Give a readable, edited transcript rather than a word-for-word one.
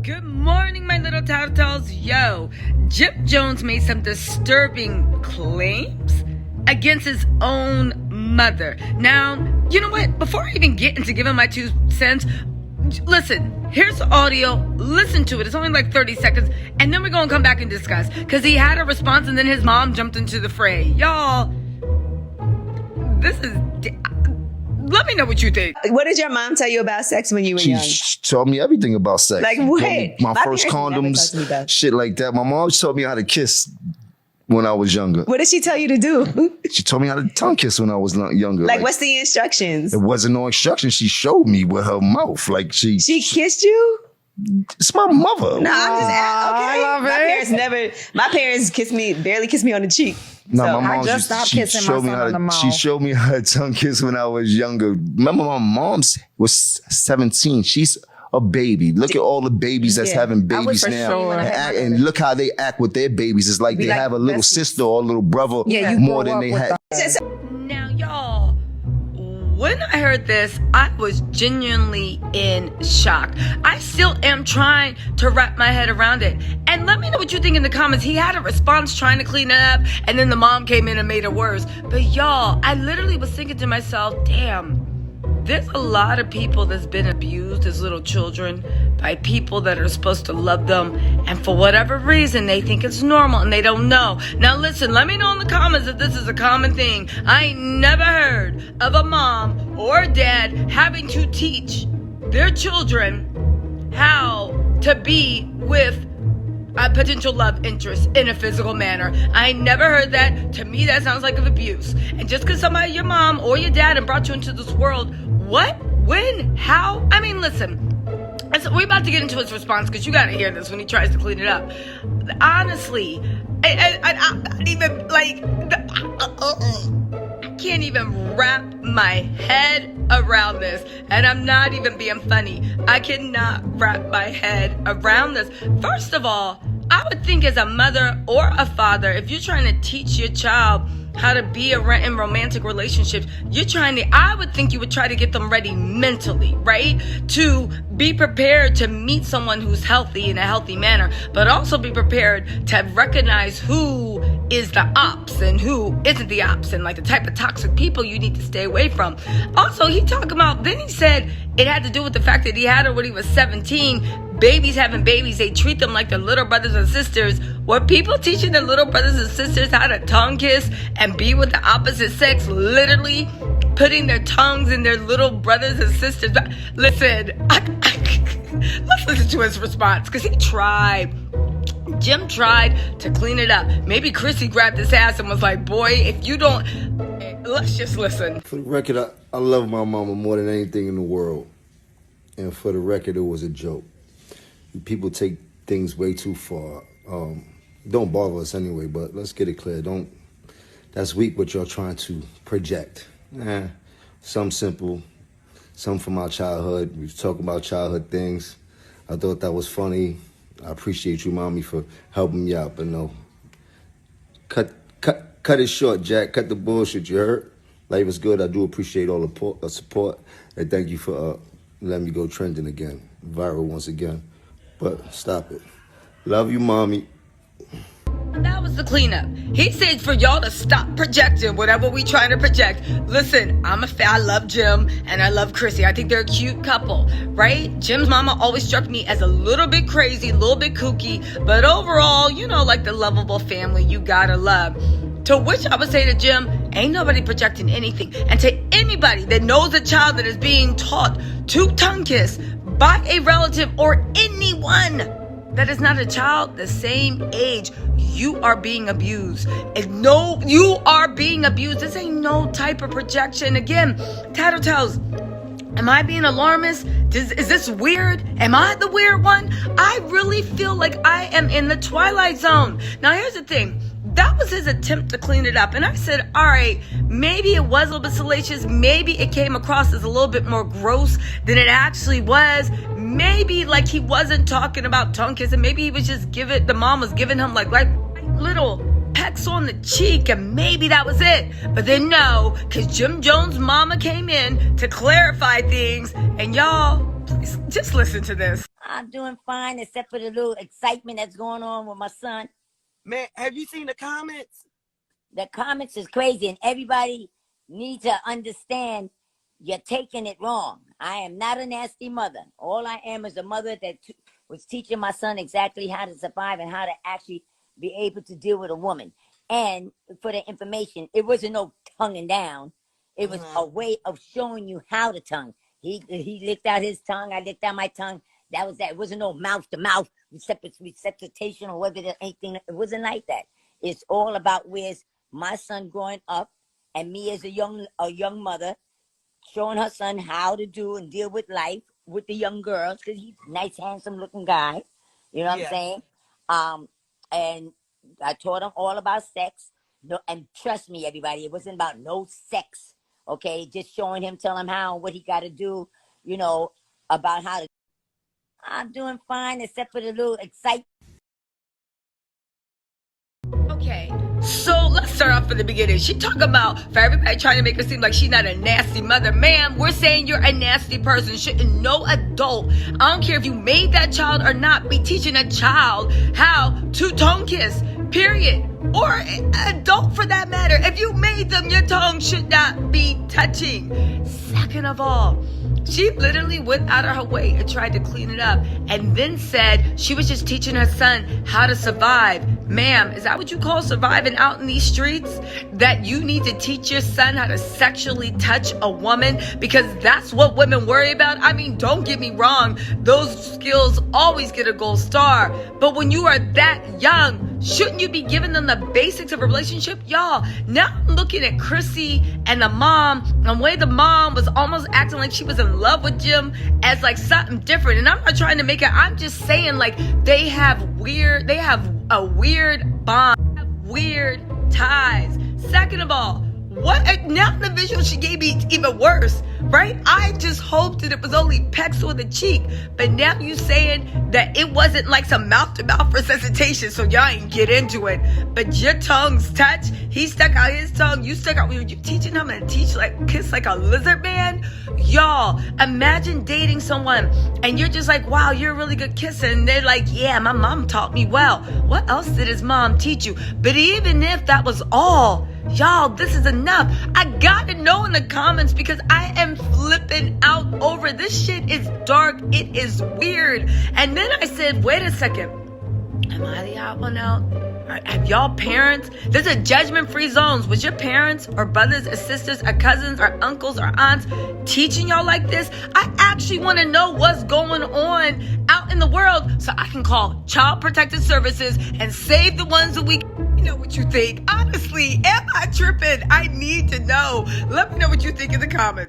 Good morning, my little Tattle Tells. Yo, Jim Jones made some disturbing claims against his own mother. Now, you know what? Before I even get into giving my 2 cents, listen, here's the audio. Listen to it. It's only like 30 seconds. And then we're going to come back and discuss. Because he had a response and then his mom jumped into the fray. Y'all, this is... Let me know what you think. What did your mom tell you about sex when you were young? She told me everything about sex. Like what? My first condoms, shit like that. My mom taught me how to kiss when I was younger. What did she tell you to do? She told me how to tongue kiss when I was younger. Like what's the instructions? It wasn't no instructions. She showed me with her mouth. Like she kissed you? It's my mother. No, I'm just I love it. My parents barely kissed me on the cheek. No, So my mom she showed me how to. She showed me how to tongue kiss when I was younger. Remember, my mom was 17. She's a baby. Look at all the babies that's having babies now, sure. and look how they act with their babies. It's like they have a little sister or a little brother more than they had. Now, y'all, when I heard this, I was genuinely in shock. I still am trying to wrap my head around it. And let me know what you think in the comments. He had a response trying to clean it up, and then the mom came in and made it worse. But y'all, I literally was thinking to myself, damn, there's a lot of people that's been abused as little children by people that are supposed to love them, and for whatever reason they think it's normal and they don't know. Now listen, let me know in the comments if this is a common thing. I ain't never heard of a mom or a dad having to teach their children how to be with a potential love interest in a physical manner. I ain't never heard that. To me, that sounds like an abuse. And just because somebody, your mom or your dad, and brought you into this world, what, when, how? I mean, listen, we're about to get into his response because you got to hear this when he tries to clean it up. Honestly, I even like, I can't even wrap my head around this, and I'm not even being funny. I cannot wrap my head around this. First of all, I would think as a mother or a father, if you're trying to teach your child how to be in romantic relationships, I would think you would try to get them ready mentally, right? To be prepared to meet someone who's healthy in a healthy manner, but also be prepared to recognize who is the ops and who isn't the ops, and like the type of toxic people you need to stay away from. Also, he said it had to do with the fact that he had her when he was 17. Babies having babies, they treat them like their little brothers and sisters. Were people teaching their little brothers and sisters how to tongue kiss and be with the opposite sex, literally putting their tongues in their little brothers and sisters? Listen, let's listen to his response, because Jim tried to clean it up. Maybe Chrissy grabbed his ass and was like, boy, if you don't, let's just listen. For the record, I love my mama more than anything in the world. And for the record, it was a joke. People take things way too far. Don't bother us anyway, but let's get it clear. That's weak what you're trying to project. Some simple, some from our childhood. We talk about childhood things. I thought that was funny. I appreciate you, Mommy, for helping me out, but no. Cut it short, Jack. Cut the bullshit, you heard? Life is good. I do appreciate all the support. And thank you for letting me go trending again. Viral once again. But stop it. Love you, Mommy. That was the cleanup. He said for y'all to stop projecting whatever we trying to project. Listen, I love Jim and I love Chrissy. I think they're a cute couple, right? Jim's mama always struck me as a little bit crazy, a little bit kooky, but overall, like the lovable family you gotta love. To which I would say to Jim, ain't nobody projecting anything. And to anybody that knows a child that is being taught to tongue kiss by a relative or anyone that is not a child the same age, you are being abused. And no, you are being abused. This ain't no type of projection. Again, Tattle Tells, am I being alarmist? Is this weird? Am I the weird one? I really feel like I am in the Twilight Zone. Now, here's the thing. That was his attempt to clean it up. And I said, all right, maybe it was a little bit salacious. Maybe it came across as a little bit more gross than it actually was. Maybe like he wasn't talking about tongue kissing. Maybe he was just the mom was giving him like little pecks on the cheek, and maybe that was it. But then no, because Jim Jones' mama came in to clarify things. And y'all, please just listen to this. I'm doing fine, except for the little excitement that's going on with my son. Man, have you seen the comments? The comments is crazy, and everybody needs to understand you're taking it wrong. I am not a nasty mother. All I am is a mother that was teaching my son exactly how to survive and how to actually be able to deal with a woman. And for the information, it wasn't no tonguing down. It was a way of showing you how to tongue. He licked out his tongue. I licked out my tongue. That was that. It wasn't no mouth to mouth resuscitation or whether there's anything. It wasn't like that. It's all about where's my son growing up and me as a young mother showing her son how to do and deal with life with the young girls, because he's a nice, handsome looking guy. You know what I'm saying? And I taught him all about sex. No, and trust me, everybody, it wasn't about no sex. Okay, just showing him, telling him how and what he got to do. You know, about how to. I'm doing fine, except for the little excitement. Okay, so let's start off from the beginning. She talking about, for everybody trying to make her seem like she's not a nasty mother. Ma'am, we're saying you're a nasty person. Shouldn't no adult, I don't care if you made that child or not, be teaching a child how to tongue kiss, period. Or an adult for that matter. If you made them, your tongue should not be touching. Second of all, she literally went out of her way and tried to clean it up and then said she was just teaching her son how to survive. Ma'am, is that what you call surviving out in these streets? That you need to teach your son how to sexually touch a woman because that's what women worry about? I mean, don't get me wrong. Those skills always get a gold star. But when you are that young, shouldn't you be giving them the basics of a relationship? Y'all, now I'm looking at Chrissy and the mom, and the way the mom was almost acting like she was in love with Jim as like something different. And I'm not trying to make it, I'm just saying like they have a weird bond, weird ties. Second of all, what now the visual she gave me even worse, right? I just hoped that it was only pecks on the cheek, but now you saying that it wasn't like some mouth-to-mouth resuscitation, so y'all ain't get into it. But your tongues touch. He stuck out his tongue. You stuck out. Were you teaching him to kiss like a lizard man? Y'all, imagine dating someone and you're just like, wow, you're a really good kisser. And they're like, yeah, my mom taught me well. What else did his mom teach you? But even if that was all, y'all, this is enough. I gotta know in the comments because I am flipping out over this shit. Is dark. It is weird. And then I said, wait a second. Am I the odd one out? Have y'all parents? There's a judgment-free zones. Was your parents or brothers or sisters or cousins or uncles or aunts teaching y'all like this? I actually want to know what's going on out in the world so I can call Child Protective Services and save the ones that we know what you think. Honestly, am I tripping? I need to know. Let me know what you think in the comments.